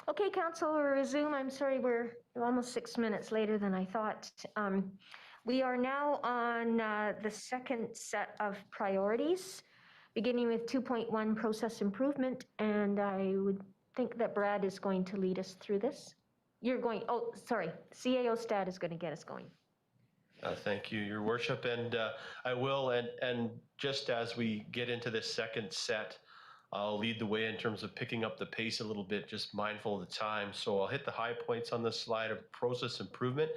Okay, Council, we'll resume. I'm sorry, we're almost 6 minutes later than I thought. We are now on the second set of priorities, beginning with 2.1 process improvement, and I would think that Brad is going to lead us through this. You're going, oh, sorry, CAO Stat is going to get us going. Thank you, Your Worship, and I will, and just as we get into this second set, I'll lead the way in terms of picking up the pace a little bit, just mindful of the time. So I'll hit the high points on this slide of process improvement.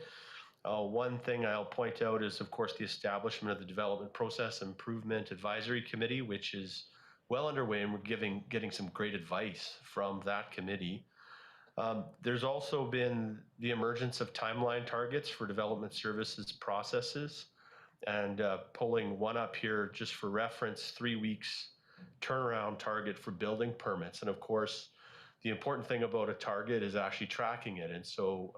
One thing I'll point out is, of course, the establishment of the Development Process Improvement Advisory Committee, which is well underway, and we're getting some great advice from that committee. There's also been the emergence of timeline targets for development services processes, and pulling one up here just for reference, 3 weeks turnaround target for building permits. And of course, the important thing about a target is actually tracking it. And so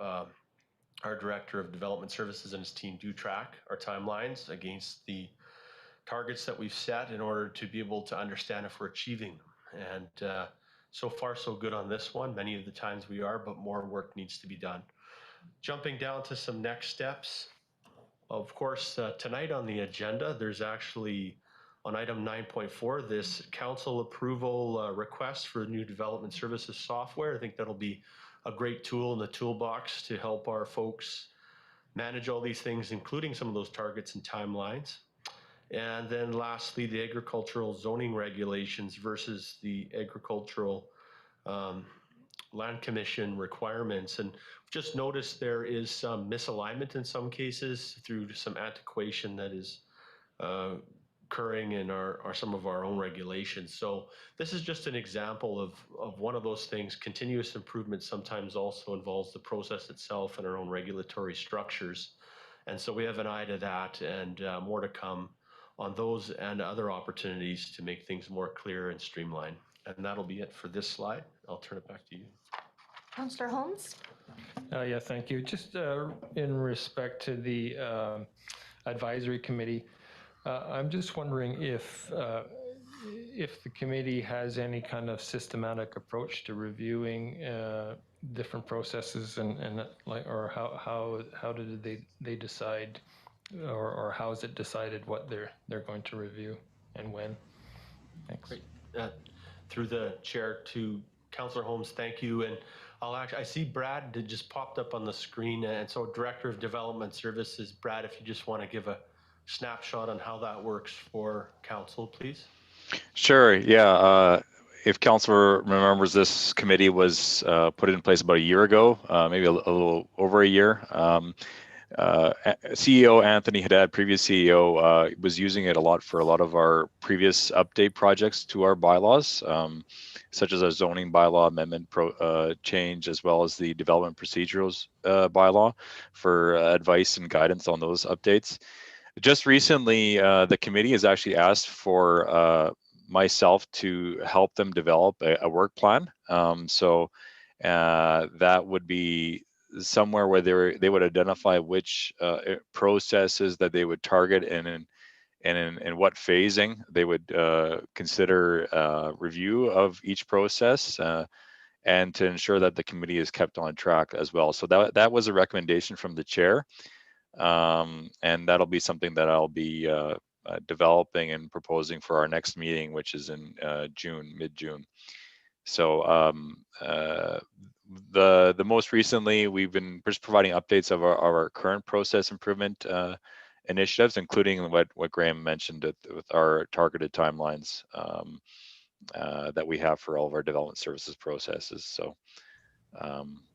our Director of Development Services and his team do track our timelines against the targets that we've set in order to be able to understand if we're achieving them. And so far, so good on this one. Many of the times we are, but more work needs to be done. Jumping down to some next steps. Of course, tonight on the agenda, there's actually on item 9.4, this council approval request for new development services software. I think that'll be a great tool in the toolbox to help our folks manage all these things, including some of those targets and timelines. And then lastly, the agricultural zoning regulations versus the agricultural land commission requirements. And just noticed there is some misalignment in some cases through some antiquation that is occurring in some of our own regulations. So this is just an example of one of those things. Continuous improvement sometimes also involves the process itself and our own regulatory structures. And so we have an eye to that, and more to come on those and other opportunities to make things more clear and streamlined. And that'll be it for this slide. I'll turn it back to you. Councillor Holmes? Yeah, thank you. Just in respect to the advisory committee, I'm just wondering if the committee has any kind of systematic approach to reviewing different processes and like, or how did they decide, or how is it decided what they're going to review and when? Thanks. Great. Through the chair to Councillor Holmes, thank you. And I see Brad just popped up on the screen, and so Director of Development Services, Brad, if you just want to give a snapshot on how that works for council, please. Sure. Yeah. If council remembers, this committee was put in place about a year ago, maybe a little over a year. CEO Anthony Haddad, previous CEO, was using it a lot for a lot of our previous update projects to our bylaws, such as our zoning bylaw amendment change, as well as the development procedurals bylaw for advice and guidance on those updates. Just recently, the committee has actually asked for myself to help them develop a work plan. So that would be somewhere where they would identify which processes that they would target and in what phasing they would consider review of each process, and to ensure that the committee is kept on track as well. So that was a recommendation from the chair, and that'll be something that I'll be developing and proposing for our next meeting, which is in June, mid-June. So the most recently, we've been just providing updates of our current process improvement initiatives, including what Graham mentioned with our targeted timelines that we have for all of our development services processes. So,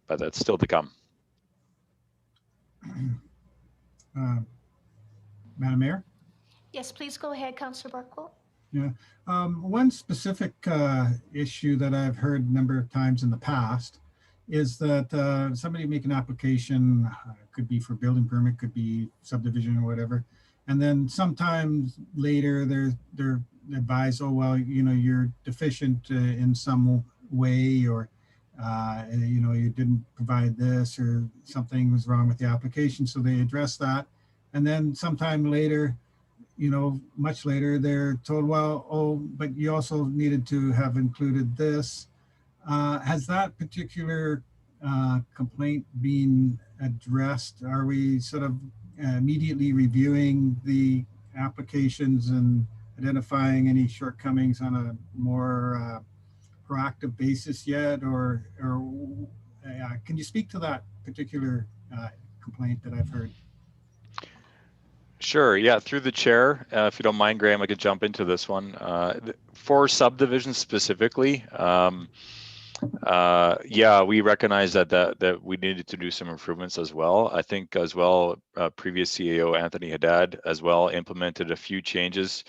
but that's still to come. Madam Mayor? Yes, please go ahead, Councillor Barkwell. Yeah. One specific issue that I've heard a number of times in the past is that somebody make an application, could be for building permit, could be subdivision or whatever, and then sometimes later they're advised, oh well, you know, you're deficient in some way, or you know, you didn't provide this, or something was wrong with the application, so they address that, and then sometime later, you know, much later, they're told, well, oh, but you also needed to have included this. Has that particular complaint been addressed? Are we sort of immediately reviewing the applications and identifying any shortcomings on a more proactive basis yet? Or can you speak to that particular complaint that I've heard? Sure. Yeah, through the chair, if you don't mind, Graham, I could jump into this one. For subdivisions specifically, yeah, we recognize that we needed to do some improvements as well. I think as well, previous CEO Anthony Haddad as well implemented a few changes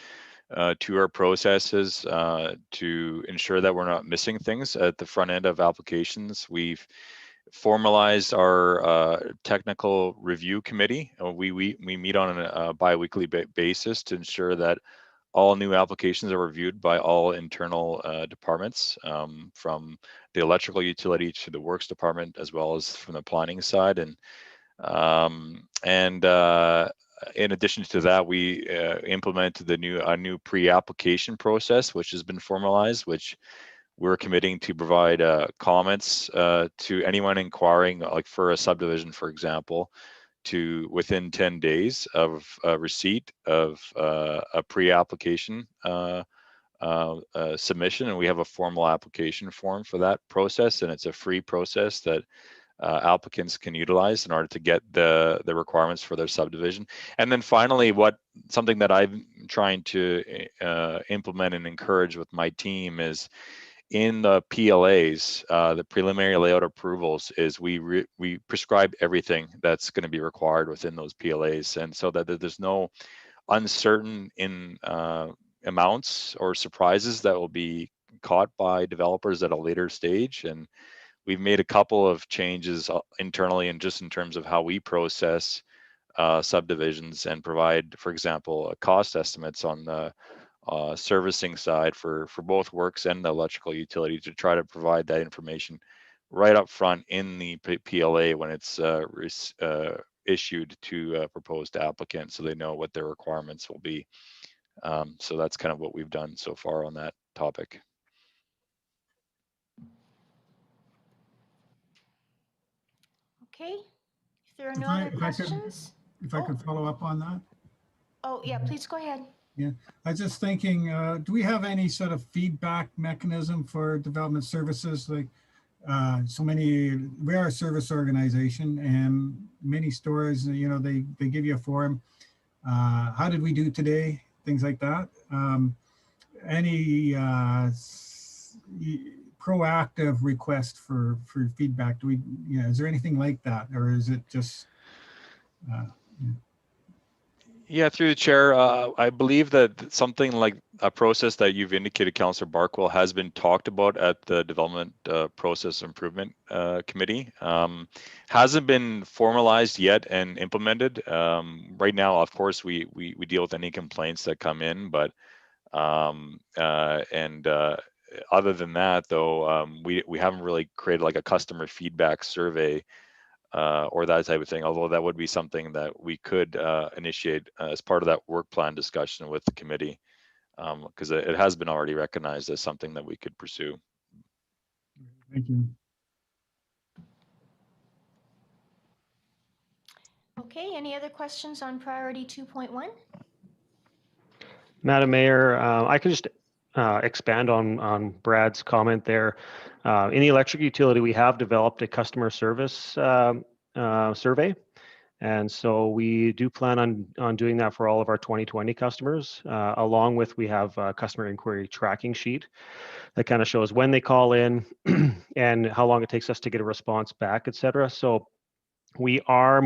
to our processes to ensure that we're not missing things at the front end of applications. We've formalized our technical review committee. We meet on a bi-weekly basis to ensure that all new applications are reviewed by all internal departments, from the electrical utility to the works department, as well as from the planning side. And in addition to that, we implemented a new pre-application process, which has been formalized, which we're committing to provide comments to anyone inquiring, like for a subdivision, for example, to within 10 days of receipt of a pre-application submission. And we have a formal application form for that process, and it's a free process that applicants can utilize in order to get the requirements for their subdivision. And then finally, something that I'm trying to implement and encourage with my team is in the PLAs, the preliminary layout approvals, is we prescribe everything that's going to be required within those PLAs, and so that there's no uncertain in amounts or surprises that will be caught by developers at a later stage. And we've made a couple of changes internally, and just in terms of how we process subdivisions and provide, for example, cost estimates on the servicing side for both works and the electrical utility, to try to provide that information right up front in the PLA when it's issued to proposed applicants, so they know what their requirements will be. So that's kind of what we've done so far on that topic. Okay, if there are no other questions. If I could follow up on that. Oh, yeah, please go ahead. Yeah, I was just thinking, do we have any sort of feedback mechanism for development services? Like, we are a service organization, and many stores, they give you a form. How did we do today? Things like that. Any proactive request for feedback? Is there anything like that, or is it just? Yeah, through the chair, I believe that something like a process that you've indicated, Councillor Barkwell, has been talked about at the Development Process Improvement Committee. Hasn't been formalized yet and implemented. Right now, of course, we deal with any complaints that come in, but other than that, though, we haven't really created like a customer feedback survey or that type of thing, although that would be something that we could initiate as part of that work plan discussion with the committee, because it has been already recognized as something that we could pursue. Thank you. Okay, any other questions on priority 2.1? Madam Mayor, I could just expand on Brad's comment there. In the electric utility, we have developed a customer service survey. And so we do plan on doing that for all of our 2020 customers, along with, we have a customer inquiry tracking sheet that kind of shows when they call in and how long it takes us to get a response back, et cetera. So we are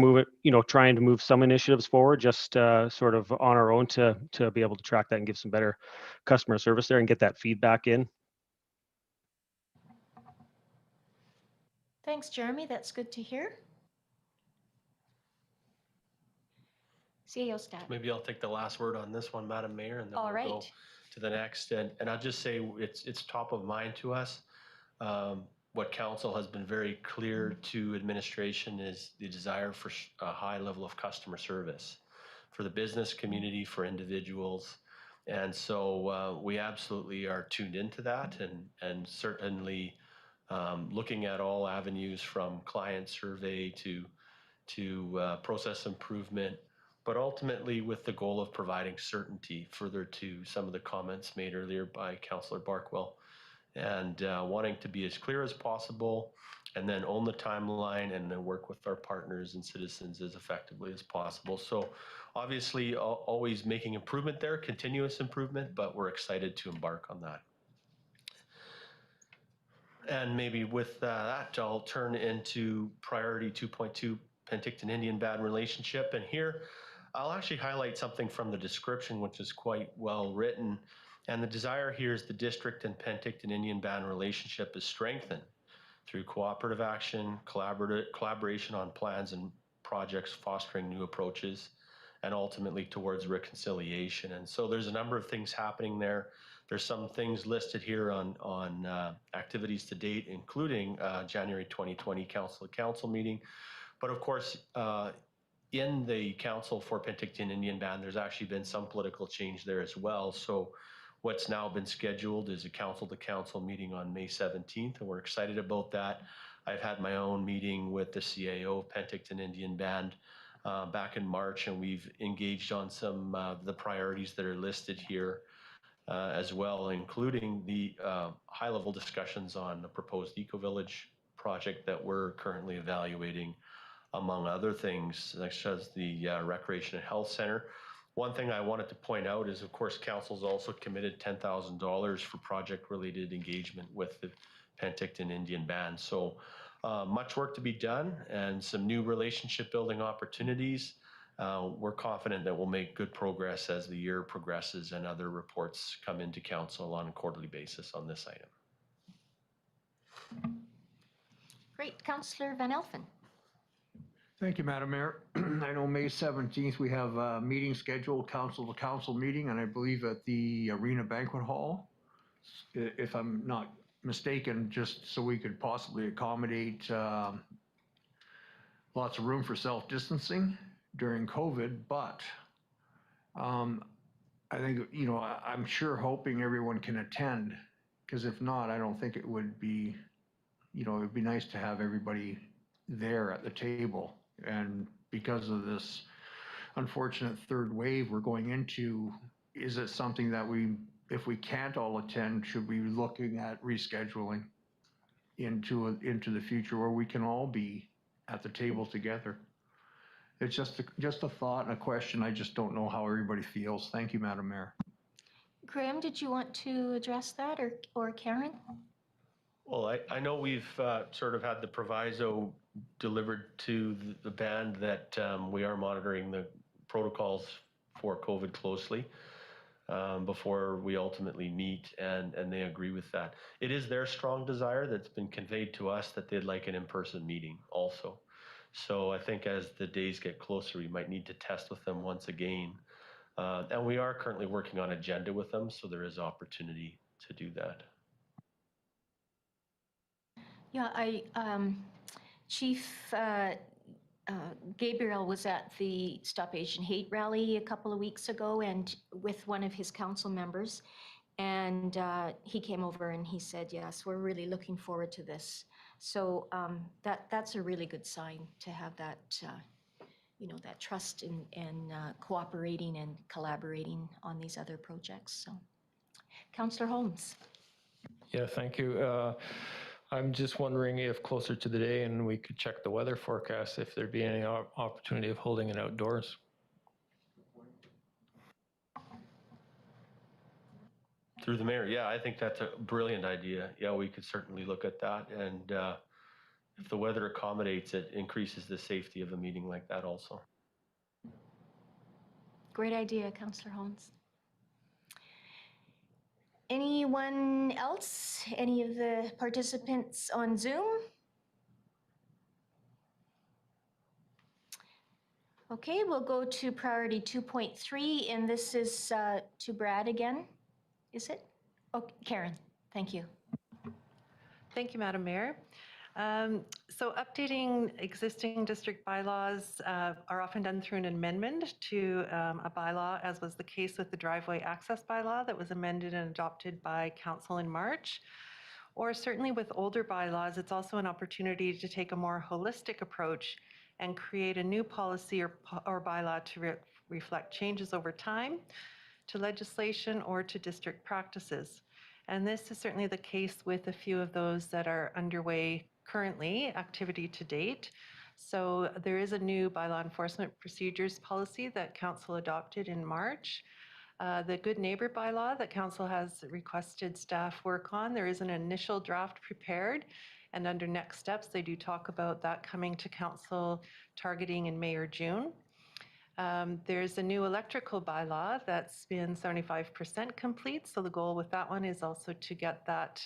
trying to move some initiatives forward, just sort of on our own to be able to track that and give some better customer service there and get that feedback in. Thanks, Jeremy. That's good to hear. CAO staff. Maybe I'll take the last word on this one, Madam Mayor, and then All right. go to the next. And I'll just say it's top of mind to us. What council has been very clear to administration is the desire for a high level of customer service for the business community, for individuals. And so we absolutely are tuned into that, and certainly looking at all avenues from client survey to process improvement, but ultimately with the goal of providing certainty, further to some of the comments made earlier by Councillor Barkwell, and wanting to be as clear as possible, and then own the timeline, and then work with our partners and citizens as effectively as possible. So obviously always making improvement there, continuous improvement, but we're excited to embark on that. And maybe with that, I'll turn into priority 2.2, Penticton Indian Band relationship. And here I'll actually highlight something from the description, which is quite well written. And the desire here is the district and Penticton Indian Band relationship is strengthened through cooperative action, collaboration on plans and projects, fostering new approaches, and ultimately towards reconciliation. And so there's a number of things happening there. There's some things listed here on activities to date, including January 2020 Council to Council meeting. But of course, in the Council for Penticton Indian Band, there's actually been some political change there as well. So what's now been scheduled is a Council to Council meeting on May 17th, and we're excited about that. I've had my own meeting with the CAO of Penticton Indian Band back in March, and we've engaged on some of the priorities that are listed here as well, including the high-level discussions on the proposed eco-village project that we're currently evaluating, among other things, such as the Recreation and Health Center. One thing I wanted to point out is, of course, Council's also committed $10,000 for project-related engagement with the Penticton Indian Band. So much work to be done and some new relationship-building opportunities. We're confident that we'll make good progress as the year progresses and other reports come into Council on a quarterly basis on this item. Great. Councillor Van Elfen. Thank you, Madam Mayor. I know May 17th, we have a meeting scheduled, council to council meeting, and I believe at the Arena Banquet Hall, if I'm not mistaken, just so we could possibly accommodate lots of room for self-distancing during COVID, but I think, you know, I'm sure hoping everyone can attend, because if not, I don't think it would be, you know, it'd be nice to have everybody there at the table. And because of this unfortunate third wave we're going into, is it something that we, if we can't all attend, should we be looking at rescheduling into the future where we can all be at the table together? It's just a thought and a question. I just don't know how everybody feels. Thank you, Madam Mayor. Graham, did you want to address that, or Karen? Well, I know we've sort of had the proviso delivered to the band that we are monitoring the protocols for COVID closely before we ultimately meet, and they agree with that. It is their strong desire that's been conveyed to us that they'd like an in-person meeting also. So I think as the days get closer, we might need to test with them once again. And we are currently working on agenda with them, so there is opportunity to do that. Yeah, Chief Gabriel was at the Stop Asian Hate rally a couple of weeks ago, and with one of his council members, and he came over and he said, yes, we're really looking forward to this. So that's a really good sign to have that, you know, that trust in cooperating and collaborating on these other projects. So, Councillor Holmes. Yeah, thank you. I'm just wondering if closer to the day and we could check the weather forecast, if there'd be any opportunity of holding it outdoors. Through the mayor, yeah, I think that's a brilliant idea. Yeah, we could certainly look at that, and if the weather accommodates, it increases the safety of a meeting like that also. Great idea, Councillor Holmes. Anyone else? Any of the participants on Zoom? Okay, we'll go to priority 2.3, and this is to Brad again. Is it? Oh, Karen, thank you. Thank you, Madam Mayor. So updating existing district bylaws are often done through an amendment to a bylaw, as was the case with the driveway access bylaw that was amended and adopted by Council in March. or certainly with older bylaws, it's also an opportunity to take a more holistic approach and create a new policy or bylaw to reflect changes over time to legislation or to district practices. And this is certainly the case with a few of those that are underway currently, activity to date. So there is a new bylaw enforcement procedures policy that Council adopted in March. The Good Neighbor bylaw that Council has requested staff work on, there is an initial draft prepared, and under next steps, they do talk about that coming to Council targeting in May or June. There's a new electrical bylaw that's been 75% complete. So the goal with that one is also to get that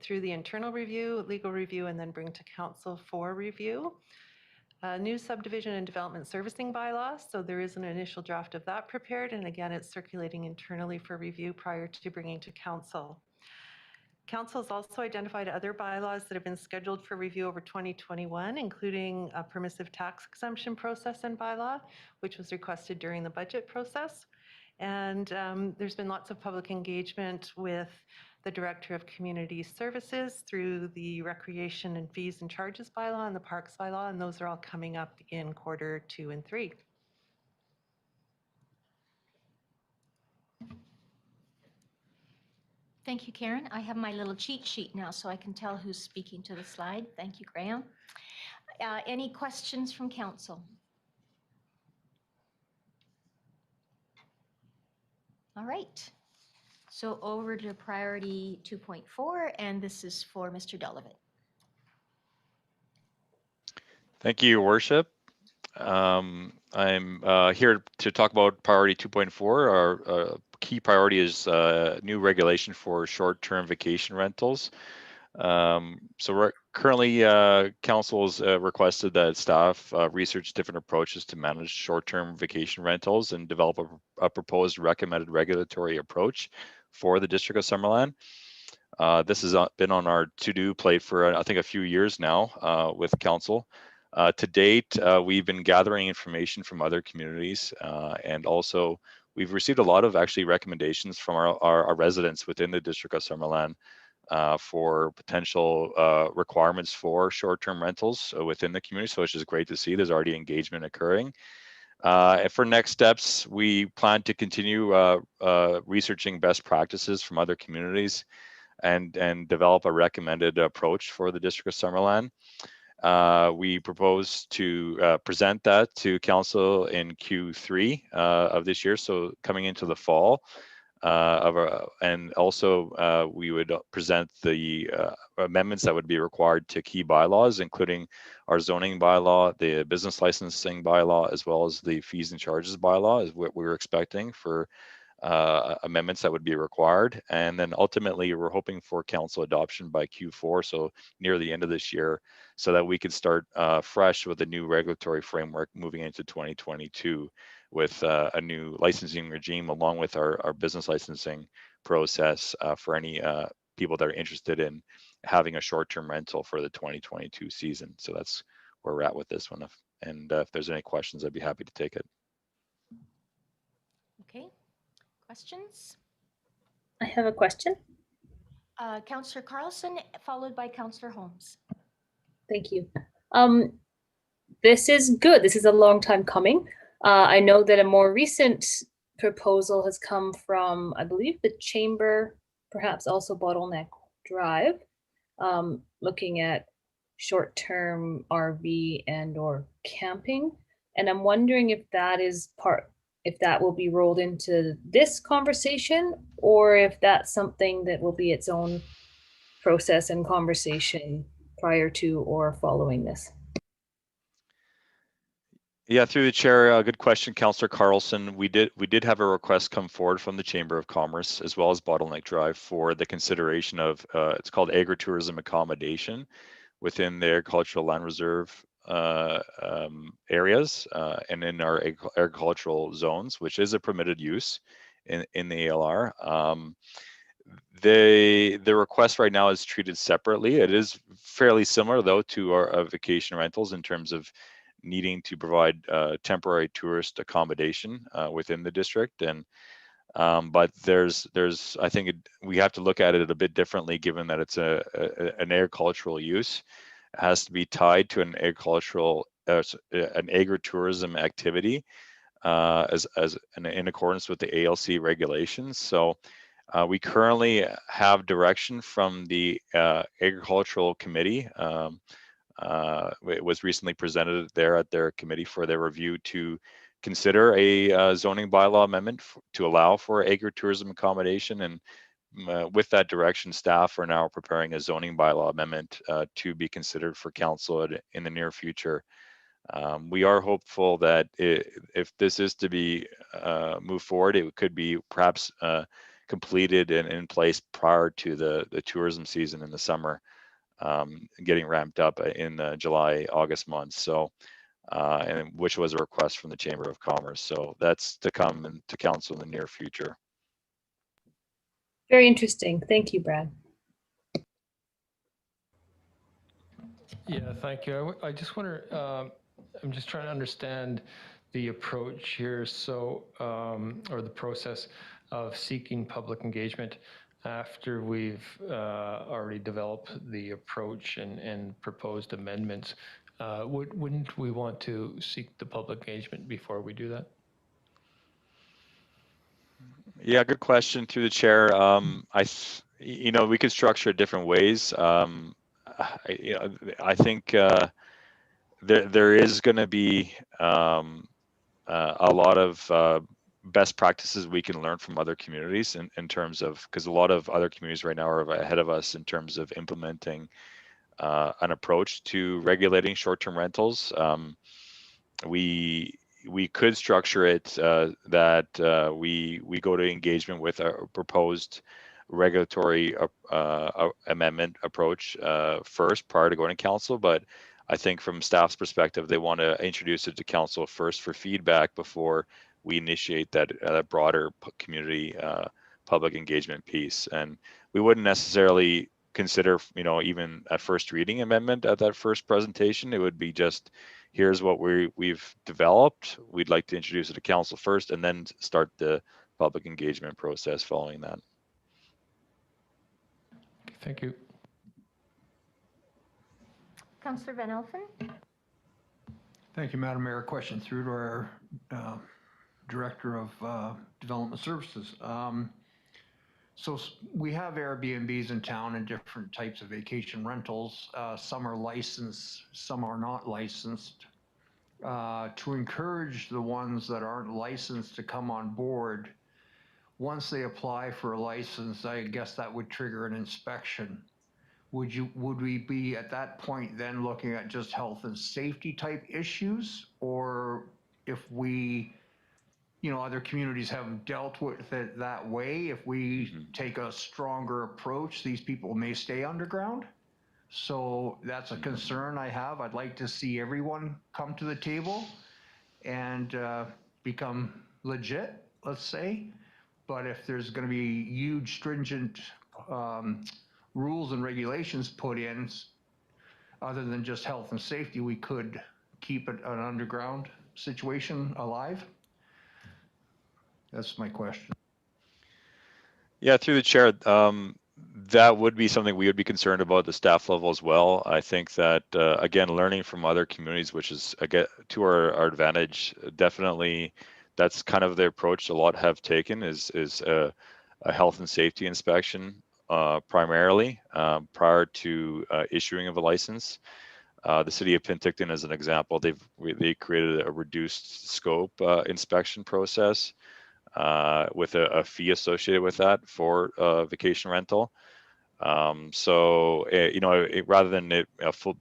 through the internal review, legal review, and then bring to Council for review. New subdivision and development servicing bylaw. So there is an initial draft of that prepared. And again, it's circulating internally for review prior to bringing to Council. Council has also identified other bylaws that have been scheduled for review over 2021, including a permissive tax exemption process and bylaw, which was requested during the budget process. And there's been lots of public engagement with the Director of Community Services through the Recreation and Fees and Charges bylaw and the Parks bylaw, and those are all coming up in quarter 2 and 3. Thank you, Karen. I have my little cheat sheet now so I can tell who's speaking to the slide. Thank you, Graham. Any questions from council? All right. So over to priority 2.4, and this is for Mr. Delavitt. Thank you, Your Worship. I'm here to talk about priority 2.4. Our key priority is new regulation for short-term vacation rentals. So currently, council has requested that staff research different approaches to manage short-term vacation rentals and develop a proposed recommended regulatory approach for the District of Summerland. This has been on our to-do plate for, I think, a few years now with council. To date, we've been gathering information from other communities, and also we've received a lot of actually recommendations from our residents within the District of Summerland for potential requirements for short-term rentals within the community, so which is great to see. There's already engagement occurring. And for next steps, we plan to continue researching best practices from other communities and develop a recommended approach for the District of Summerland. We propose to present that to council in Q3 of this year, so coming into the fall. And also we would present the amendments that would be required to key bylaws, including our zoning bylaw, the business licensing bylaw, as well as the fees and charges bylaw is what we're expecting for amendments that would be required. And then ultimately we're hoping for council adoption by Q4, so near the end of this year, so that we could start fresh with a new regulatory framework moving into 2022 with a new licensing regime, along with our business licensing process for any people that are interested in having a short-term rental for the 2022 season. So that's where we're at with this one. And if there's any questions, I'd be happy to take it. Okay. Questions? I have a question. Councillor Carlson, followed by Councillor Holmes. Thank you. This is good. This is a long time coming. I know that a more recent proposal has come from, I believe, the Chamber, perhaps also Bottleneck Drive, looking at short-term RV and or camping. And I'm wondering if that is if that will be rolled into this conversation, or if that's something that will be its own process and conversation prior to or following this. Yeah, through the chair, good question, Councillor Carlson. We did have a request come forward from the Chamber of Commerce as well as Bottleneck Drive for the consideration of it's called agritourism accommodation within the agricultural land reserve areas and in our agricultural zones, which is a permitted use in the ALR. The request right now is treated separately. It is fairly similar though to our vacation rentals in terms of needing to provide temporary tourist accommodation within the district. And But I think we have to look at it a bit differently, given that it's an agricultural use. It has to be tied to an an agritourism activity, in accordance with the ALC regulations. So we currently have direction from the Agricultural Committee. It was recently presented there at their committee for their review to consider a zoning bylaw amendment to allow for agritourism accommodation. And with that direction, staff are now preparing a zoning bylaw amendment to be considered for council in the near future. We are hopeful that if this is to be moved forward, it could be perhaps completed and in place prior to the tourism season in the summer, getting ramped up in the July, August months. So, and which was a request from the Chamber of Commerce. So that's to come to council in the near future. Very interesting. Thank you, Brad. Yeah, thank you. I just wonder, I'm just trying to understand the approach here. So, or the process of seeking public engagement after we've already developed the approach and proposed amendments. Wouldn't we want to seek the public engagement before we do that? Yeah, good question through the chair. We could structure it different ways. I think there is going to be a lot of best practices we can learn from other communities in terms of, because a lot of other communities right now are ahead of us in terms of implementing an approach to regulating short-term rentals. We could structure it that we go to engagement with a proposed regulatory amendment approach first prior to going to council. But I think from staff's perspective, they want to introduce it to council first for feedback before we initiate that broader community public engagement piece. And we wouldn't necessarily consider, even a first reading amendment at that first presentation. It would be just, here's what we've developed. We'd like to introduce it to council first and then start the public engagement process following that. Thank you. Councillor Van Elfen? Thank you, Madam Mayor. Question through to our Director of Development Services. So we have Airbnbs in town and different types of vacation rentals. Some are licensed, some are not licensed. To encourage the ones that aren't licensed to come on board, once they apply for a license, I guess that would trigger an inspection. Would we be at that point then looking at just health and safety type issues? Or if we, other communities have dealt with it that way, if we take a stronger approach, these people may stay underground? So that's a concern I have. I'd like to see everyone come to the table and become legit, let's say. But if there's going to be huge stringent rules and regulations put in, other than just health and safety, we could keep an underground situation alive. That's my question. Yeah, through the chair, that would be something we would be concerned about at the staff level as well. I think that, again, learning from other communities, which is, again, to our advantage, definitely that's kind of the approach a lot have taken is a health and safety inspection primarily prior to issuing of a license. The city of Penticton, as an example, they created a reduced scope inspection process with a fee associated with that for vacation rental. So rather than it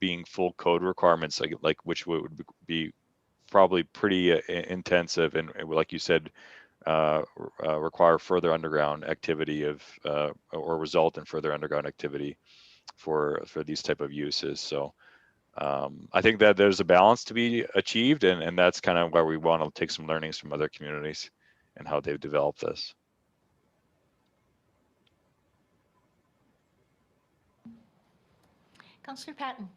being full code requirements, like which would be probably pretty intensive and, like you said, require further underground activity or result in further underground activity for these type of uses. So I think that there's a balance to be achieved, and that's kind of where we want to take some learnings from other communities and how they've developed this. Councillor Patton.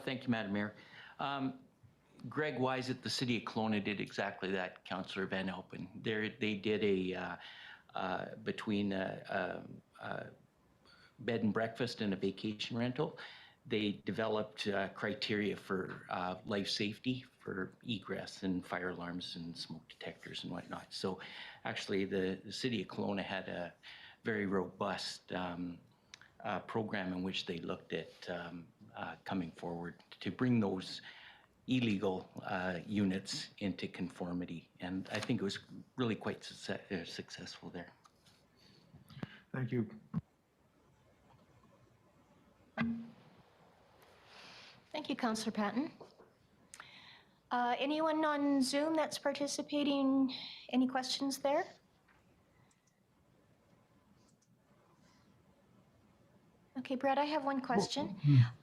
Thank you, Madam Mayor. Greg Wise at the City of Kelowna did exactly that, Councillor Van Helpen. They did between a bed and breakfast and a vacation rental, they developed criteria for life safety for egress and fire alarms and smoke detectors and whatnot. So actually the City of Kelowna had a very robust program in which they looked at coming forward to bring those illegal units into conformity. And I think it was really quite successful there. Thank you. Thank you, Councillor Patton. Anyone on Zoom that's participating, any questions there? Okay, Brett, I have one question.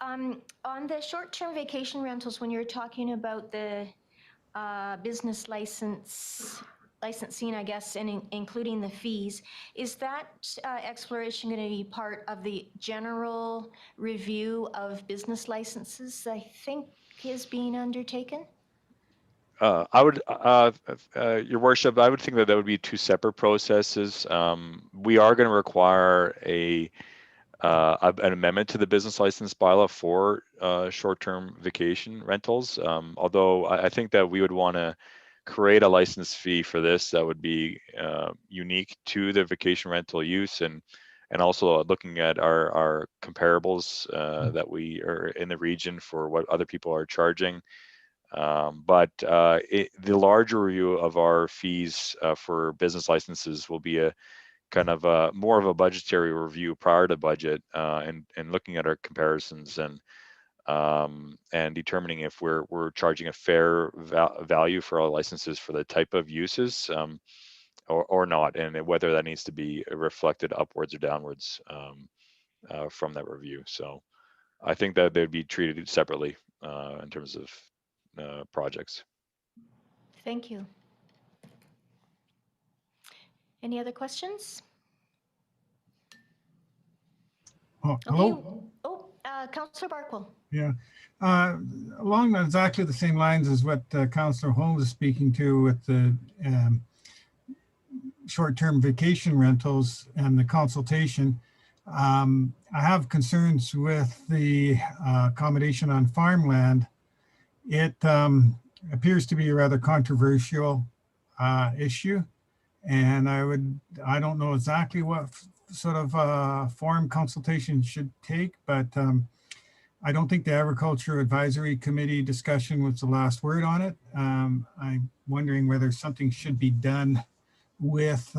On the short-term vacation rentals, when you're talking about the business licensing, I guess, and including the fees, is that exploration going to be part of the general review of business licenses, I think is being undertaken? I would, Your Worship, I would think that would be two separate processes. We are going to require an amendment to the business license bylaw for short-term vacation rentals. Although I think that we would want to create a license fee for this that would be unique to the vacation rental use, and also looking at our comparables that we are in the region for what other people are charging. But the larger review of our fees for business licenses will be a kind of more of a budgetary review prior to budget, and looking at our comparisons and determining if we're charging a fair value for our licenses for the type of uses, or not, and whether that needs to be reflected upwards or downwards from that review. So I think that they'd be treated separately in terms of projects. Thank you. Any other questions? Oh, Okay. hello? Oh, Councillor Barkwell. Yeah. Along exactly the same lines as what Councillor Holmes is speaking to with the short-term vacation rentals and the consultation, I have concerns with the accommodation on farmland. It appears to be a rather controversial issue, and I don't know exactly what sort of form consultation should take, but I don't think the Agriculture Advisory Committee discussion was the last word on it. I'm wondering whether something should be done with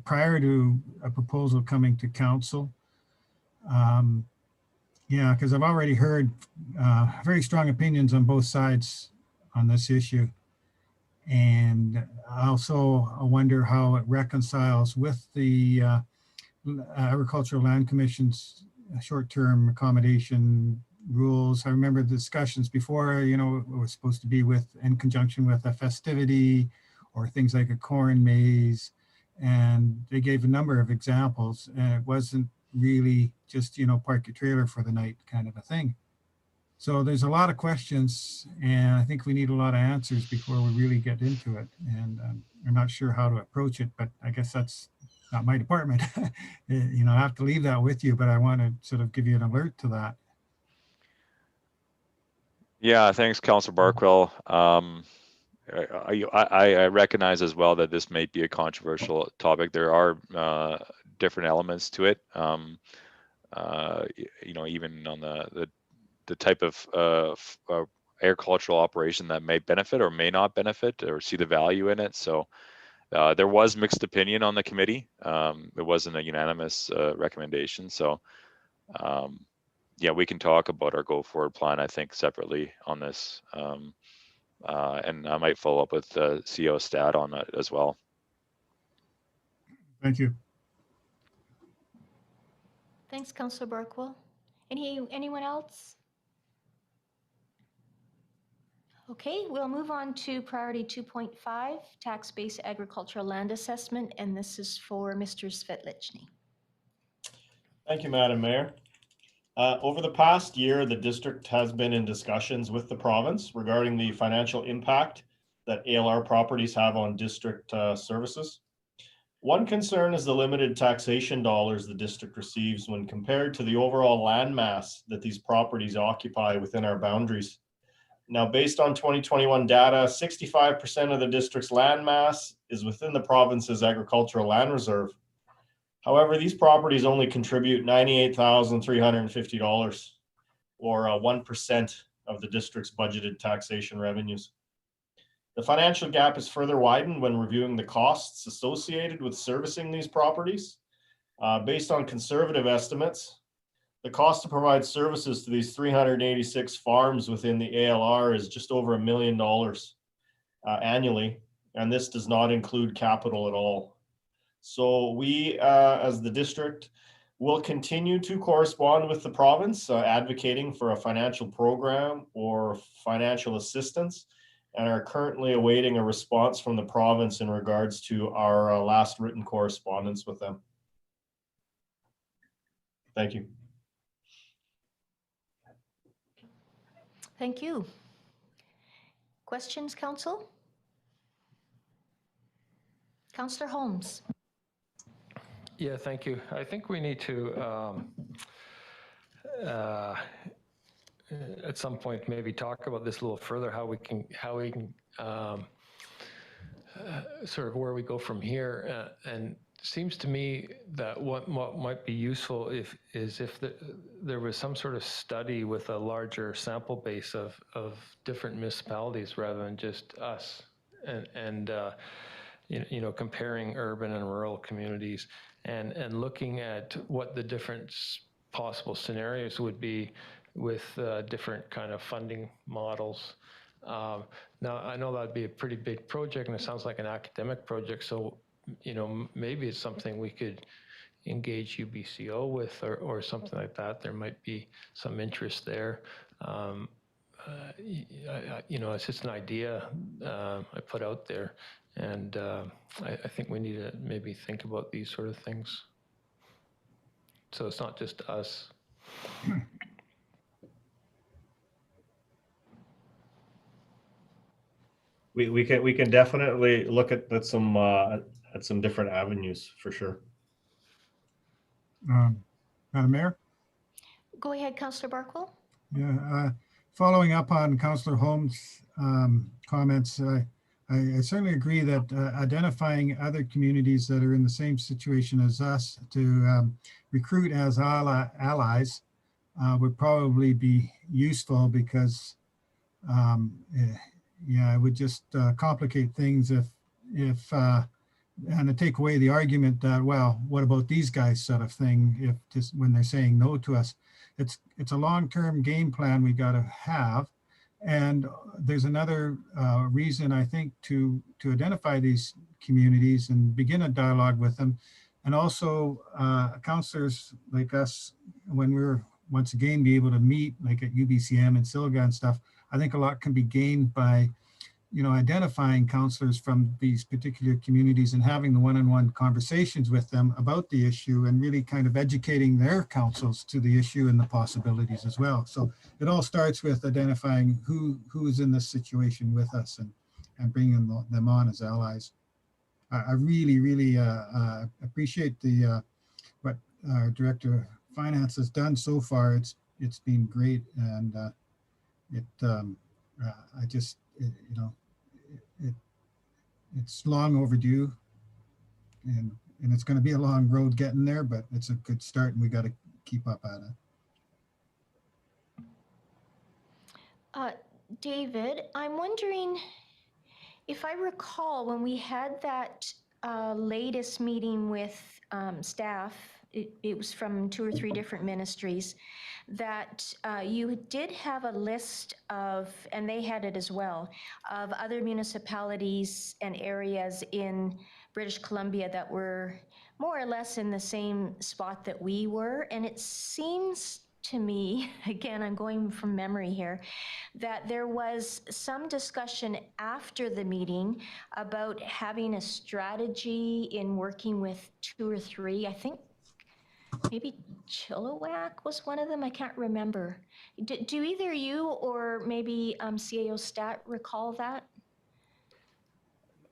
prior to a proposal coming to council. Yeah, because I've already heard very strong opinions on both sides on this issue. And also I wonder how it reconciles with the Agricultural Land Commission's short-term accommodation rules. I remember the discussions before, you know, it was supposed to be in conjunction with a festivity or things like a corn maze. And they gave a number of examples, and it wasn't really just, you know, park your trailer for the night kind of a thing. So there's a lot of questions, and I think we need a lot of answers before we really get into it. And I'm not sure how to approach it, but I guess that's not my department. You know, I have to leave that with you, but I want to sort of give you an alert to that. Yeah, thanks, Councillor Barkwell. I recognize as well that this may be a controversial topic. There are different elements to it. You know, even on the type of agricultural operation that may benefit or may not benefit or see the value in it. So there was mixed opinion on the committee. It wasn't a unanimous recommendation. So yeah, we can talk about our go forward plan, I think, separately on this. And I might follow up with CEO Stat on that as well. Thank you. Thanks, Councillor Barkwell. Anyone else? Okay, we'll move on to priority 2.5, tax-based agricultural land assessment, and this is for Mr. Svetlichny. Thank you, Madam Mayor. Over the past year, the district has been in discussions with the province regarding the financial impact that ALR properties have on district services. One concern is the limited taxation dollars the district receives when compared to the overall land mass that these properties occupy within our boundaries. Now, based on 2021 data, 65% of the district's land mass is within the province's agricultural land reserve. However, these properties only contribute $98,350, or 1% of the district's budgeted taxation revenues. The financial gap is further widened when reviewing the costs associated with servicing these properties. Based on conservative estimates, the cost to provide services to these 386 farms within the ALR is just over $1 million annually, and this does not include capital at all. So we, as the district, will continue to correspond with the province, advocating for a financial program or financial assistance, and are currently awaiting a response from the province in regards to our last written correspondence with them. Thank you. Thank you. Questions, Council? Councillor Holmes. Yeah, thank you. I think we need to, at some point, maybe talk about this a little further, how we can sort of where we go from here. And it seems to me that what might be useful is if there was some sort of study with a larger sample base of different municipalities rather than just us, and you know, comparing urban and rural communities, and looking at what the different possible scenarios would be with different kind of funding models. Now, I know that'd be a pretty big project, and it sounds like an academic project, so, you know, maybe it's something we could engage UBCO with, or something like that. There might be some interest there. You know, it's just an idea I put out there, and I think we need to maybe think about these sort of things. So it's not just us. We can definitely look at some different avenues for sure. Madam Mayor? Go ahead, Councillor Barkwell. Yeah, following up on Councillor Holmes' comments, I certainly agree that identifying other communities that are in the same situation as us to recruit as allies would probably be useful, because yeah, it would just complicate things if and to take away the argument that, well, what about these guys sort of thing, if just when they're saying no to us. It's a long-term game plan we got to have. And there's another reason, I think, to identify these communities and begin a dialogue with them. And also councillors like us, when we're once again be able to meet, like at UBCM and Silga and stuff, I think a lot can be gained by, you know, identifying councillors from these particular communities and having the one-on-one conversations with them about the issue, and really kind of educating their councils to the issue and the possibilities as well. So it all starts with identifying who is in this situation with us, and bringing them on as allies. I really appreciate what our Director of Finance has done so far. It's been great, and I just, you know, it's long overdue, and it's going to be a long road getting there, but it's a good start, and we got to keep up at it. David, I'm wondering, if I recall, when we had that latest meeting with staff, it was from 2 or 3 different ministries, that you did have a list of, and they had it as well, of other municipalities and areas in British Columbia that were more or less in the same spot that we were. And it seems to me, again, I'm going from memory here, that there was some discussion after the meeting about having a strategy in working with 2 or 3, I think maybe Chilliwack was one of them. I can't remember. Do either you or maybe CAO Stat recall that?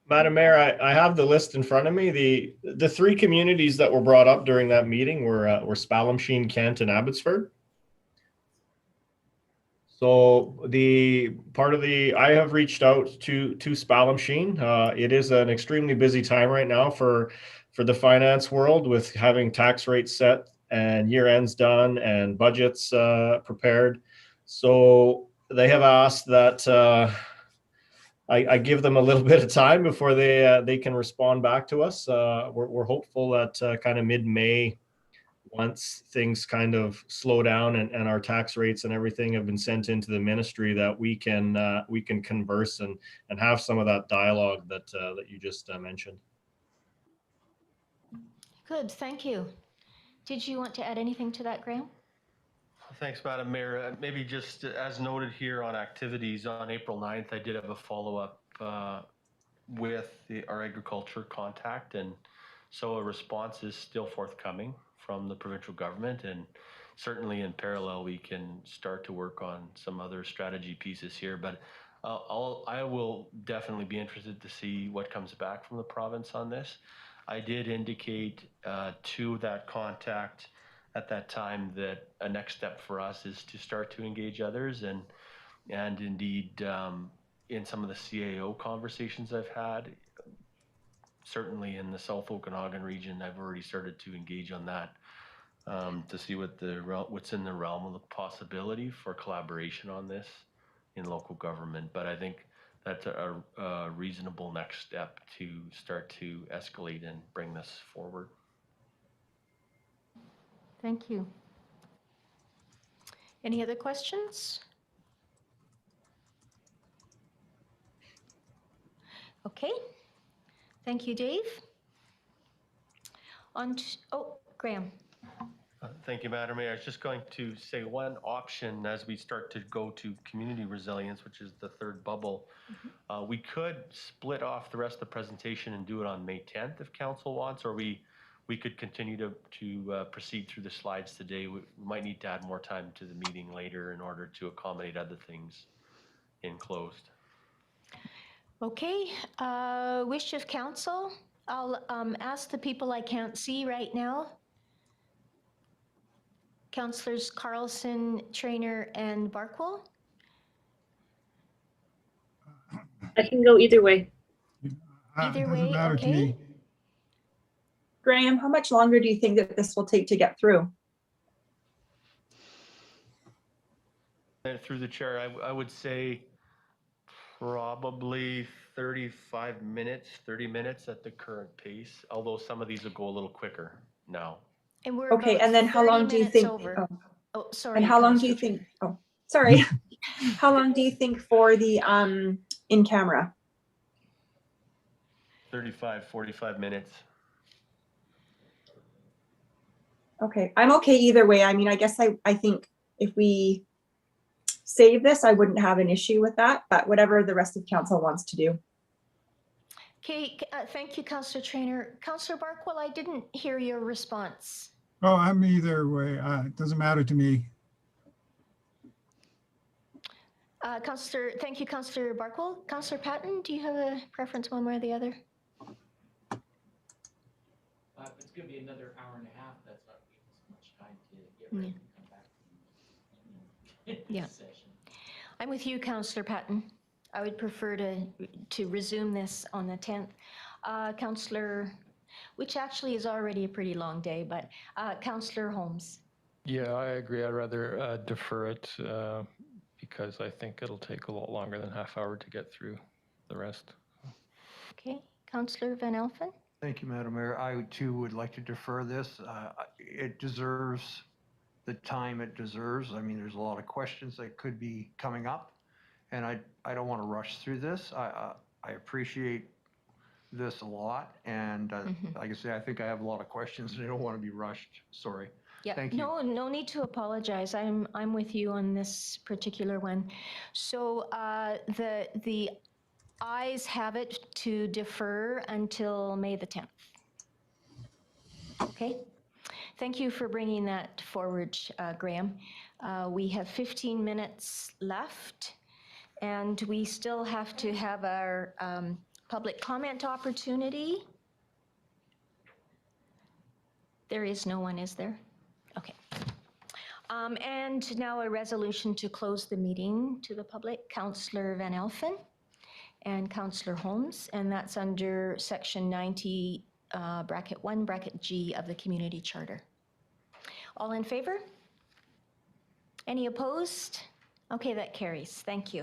Madam Mayor, I have the list in front of me. The three communities that were brought up during that meeting were Spallamsheen, Kent, and Abbotsford. So I have reached out to Spallamsheen. It is an extremely busy time right now for the finance world, with having tax rates set and year ends done and budgets prepared. So they have asked that I give them a little bit of time before they can respond back to us. We're hopeful that kind of mid-May, once things kind of slow down and our tax rates and everything have been sent into the ministry, that we can converse and have some of that dialogue that you just mentioned. Good, thank you. Did you want to add anything to that, Graham? Thanks, Madam Mayor. Maybe just as noted here on activities, on April 9th, I did have a follow-up with our agriculture contact, and so a response is still forthcoming from the provincial government, and certainly in parallel we can start to work on some other strategy pieces here, but I will definitely be interested to see what comes back from the province on this. I did indicate to that contact at that time that a next step for us is to start to engage others, and indeed in some of the CAO conversations I've had, certainly in the South Okanagan region, I've already started to engage on that to see what's in the realm of the possibility for collaboration on this in local government. But I think that's a reasonable next step to start to escalate and bring this forward. Thank you. Any other questions? Okay, thank you, Dave. Graham. Thank you, Madam Mayor. I was just going to say one option as we start to go to community resilience, which is the third bubble. We could split off the rest of the presentation and do it on May 10th if council wants, or we could continue to proceed through the slides today. We might need to add more time to the meeting later in order to accommodate other things in closed. Okay, wish of council. I'll ask the people I can't see right now. Councillors Carlson, Trainer, and Barkwell. I can go either way. Either way, doesn't matter to okay. me. Graham, how much longer do you think that this will take to get through? Through the chair, I would say probably 35 minutes, 30 minutes at the current pace, although some of these will go a little quicker now. And we're Okay, about and then how 30 long do you minutes think? over. Oh, sorry. And how long do you Councillor think? Oh, sorry. How long do you think for the in camera? 35, 45 minutes. Okay, I'm okay either way. I mean, I guess I think if we save this, I wouldn't have an issue with that, but whatever the rest of council wants to do. Okay, thank you, Councillor Trainer. Councillor Barkwell, I didn't hear your response. Oh, I'm either way. It doesn't matter to me. Thank you, Councillor Barkwell. Councillor Patton, do you have a preference one way or the other? If it's going to be another hour and a half, that's not giving us much time to get ready and come back to the session. I'm with you, Councillor Patton. I would prefer to resume this on the 10th. Councillor, which actually is already a pretty long day, but Councillor Holmes. Yeah, I agree. I'd rather defer it because I think it'll take a lot longer than half hour to get through the rest. Okay, Councillor Van Elfen. Thank you, Madam Mayor. I too would like to defer this. It deserves the time it deserves. I mean, there's a lot of questions that could be coming up, and I don't want to rush through this. I appreciate this a lot, and like I say, I think I have a lot of questions and I don't want to be rushed. Sorry. Yeah, Thank you. no need to apologize. I'm with you on this particular one. So the ayes have it to defer until May the 10th. Okay. Thank you for bringing that forward, Graham. We have 15 minutes left, and we still have to have our public comment opportunity. There is no one, is there? Okay. And now a resolution to close the meeting to the public. Councillor Van Elfen and Councillor Holmes, and that's under section 90, bracket 1, bracket G of the Community Charter. All in favor? Any opposed? Okay, that carries. Thank you.